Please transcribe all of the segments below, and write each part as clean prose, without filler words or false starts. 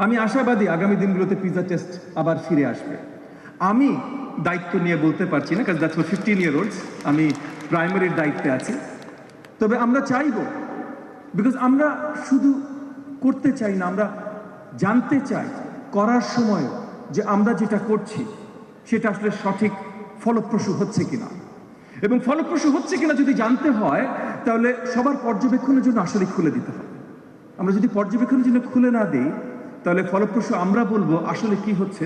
আমি আশাবাদী আগামী দিনগুলোতে পিজা টেস্ট আবার ফিরে আসবে। আমি দায়িত্ব নিয়ে বলতে পারছি না, কারণ দ্যাটস ফর 15-year-olds, আমি প্রাইমারির দায়িত্বে আছি। তবে আমরা চাইব, বিকজ আমরা শুধু করতে চাই না, আমরা জানতে চাই করার সময় যে আমরা যেটা করছি সেটা আসলে সঠিক ফলপ্রসূ হচ্ছে কিনা, এবং ফলপ্রসূ হচ্ছে কিনা যদি জানতে হয় তাহলে সবার পর্যবেক্ষণের জন্য আসলে খুলে দিতে হবে। আমরা যদি পর্যবেক্ষণের জন্য খুলে না দিই তাহলে ফলপ্রসূ আমরা বলবো আসলে কি হচ্ছে,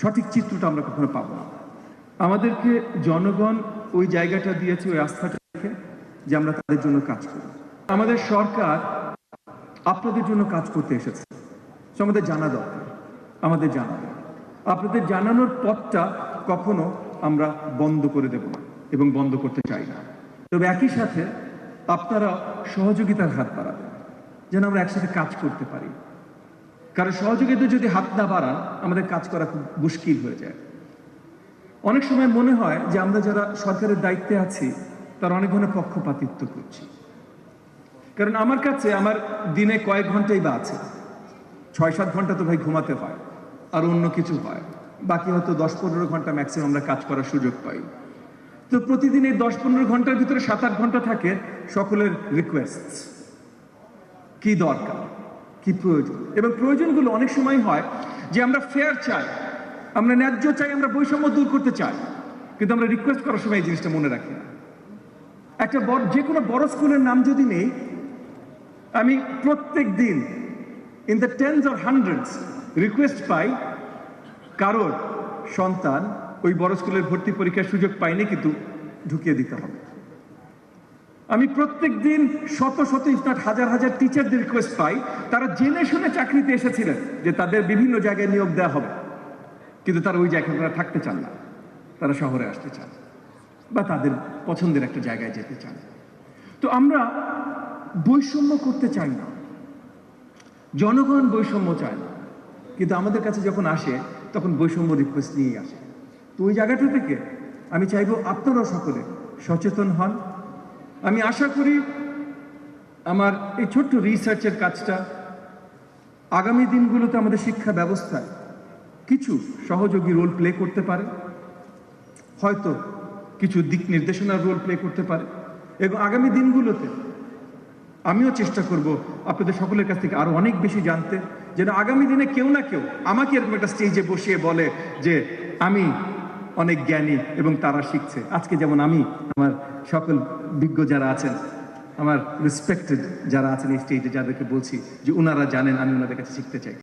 সঠিক চিত্রটা আমরা কখনো পাবো না। আমাদেরকে জনগণ ওই জায়গাটা দিয়েছে, ওই আস্থাটা রেখে যে আমরা তাদের জন্য কাজ করি। আমাদের সরকার আপনাদের জন্য কাজ করতে এসেছে, আমাদের জানা দরকার, আমাদের জানাবে। আপনাদের জানানোর পথটা কখনো আমরা বন্ধ করে দেব না এবং বন্ধ করতে চাই না। তবে একই সাথে আপনারা সহযোগিতার হাত বাড়াবেন যেন আমরা একসাথে কাজ করতে পারি, কারণ সহযোগিতা যদি হাত না বাড়ান আমাদের কাজ করা খুব মুশকিল হয়ে যায়। অনেক সময় মনে হয় যে আমরা যারা সরকারের দায়িত্বে আছি তারা অনেক ধরনের পক্ষপাতিত্ব করছি, কারণ আমার কাছে আমার দিনে কয়েক ঘন্টাই বা আছে, 6-7 ঘন্টা তো ভাই ঘুমাতে হয় আর অন্য কিছু হয়, বাকি হয়তো 10-15 ঘন্টা ম্যাক্সিমাম আমরা কাজ করার সুযোগ পাই। তো প্রতিদিন এই 10-15 ঘন্টার ভিতরে 7-8 ঘন্টা থাকে সকলের রিকোয়েস্ট, কি দরকার, কি প্রয়োজন, এবং প্রয়োজনগুলো অনেক সময় হয় যে আমরা ফেয়ার চাই, আমরা ন্যায্য চাই, আমরা বৈষম্য দূর করতে চাই, কিন্তু আমরা রিকোয়েস্ট করার সময় এই জিনিসটা মনে রাখি না। একটা যে কোনো বড় স্কুলের নাম যদি নেই, আমি প্রত্যেক দিন in the tens or hundreds request পাই কারোর সন্তান ওই বড় স্কুলের ভর্তি পরীক্ষার সুযোগ পাইনি কিন্তু ঢুকিয়ে দিতে হবে। আমি প্রত্যেক দিন শত শত ইফনাট হাজার হাজার টিচারদের রিকোয়েস্ট পাই, তারা জেনে শুনে চাকরিতে এসেছিলেন যে তাদের বিভিন্ন জায়গায় নিয়োগ দেওয়া হবে, কিন্তু তারা ওই জায়গায় তারা থাকতে চান না, তারা শহরে আসতে চান বা তাদের পছন্দের একটা জায়গায় যেতে চান। তো আমরা বৈষম্য করতে চাই না, জনগণ বৈষম্য চায় না, কিন্তু আমাদের কাছে যখন আসে তখন বৈষম্য রিকোয়েস্ট নিয়ে আসে। তো ওই জায়গাটা থেকে আমি চাইবো আপনারাও সকলে সচেতন হন। আমি আশা করি আমার এই ছোট্ট রিসার্চের কাজটা আগামী দিনগুলোতে আমাদের শিক্ষা ব্যবস্থায় কিছু সহযোগী রোল প্লে করতে পারে, হয়তো কিছু দিক নির্দেশনার রোল প্লে করতে পারে, এবং আগামী দিনগুলোতে আমিও চেষ্টা করব আপনাদের সকলের কাছ থেকে আরো অনেক বেশি জানতে, যেন আগামী দিনে কেউ না কেউ আমাকে এরকম একটা স্টেজে বসিয়ে বলে যে আমি অনেক জ্ঞানী এবং তারা শিখছে। আজকে যেমন আমি আমার সকল বিজ্ঞ যারা আছেন, আমার রেসপেক্টেড যারা আছেন এই স্টেজে, যাদেরকে বলছি যে ওনারা জানেন, আমি ওনাদের কাছে শিখতে চাই।